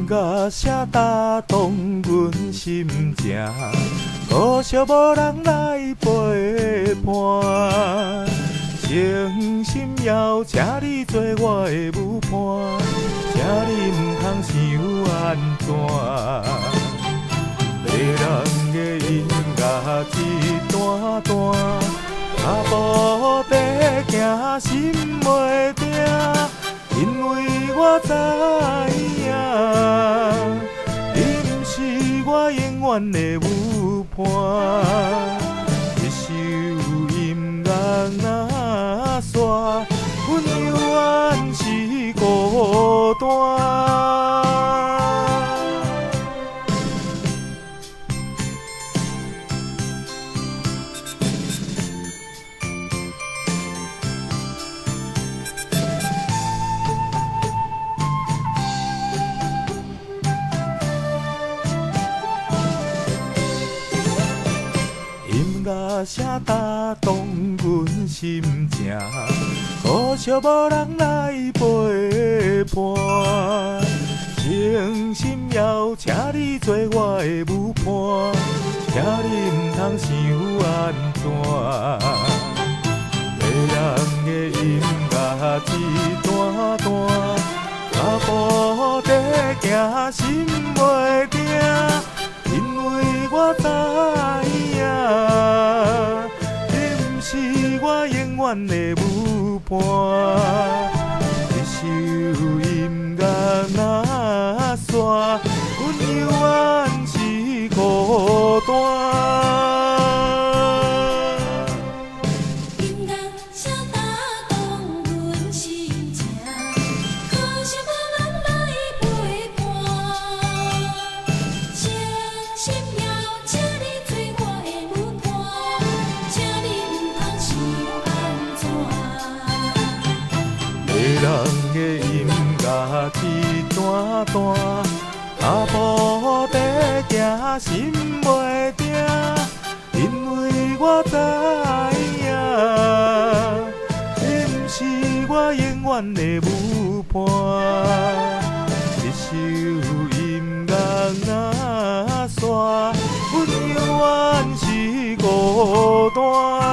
甲声打动阮心情，可惜无人来陪伴。诚心邀请你做我的舞伴，请你毋通想安怎。迷人的音乐一段段，脚步在行心袂定，因为我知影，你毋是我永远的舞伴。一首音乐若煞，阮犹原是孤单。音乐声打动阮心情，可惜无人来陪伴。诚心邀请你做我的舞伴，请你毋通想安怎。迷人的音乐一段段，脚步在行心袂定，因为我知影，你毋是我永远的舞伴。一首音乐若煞，阮犹原是孤单。迷人的音乐一段段，脚步在行心袂定，因为我知影，你毋是我永远的舞伴。一首音乐若煞，阮犹原是孤单。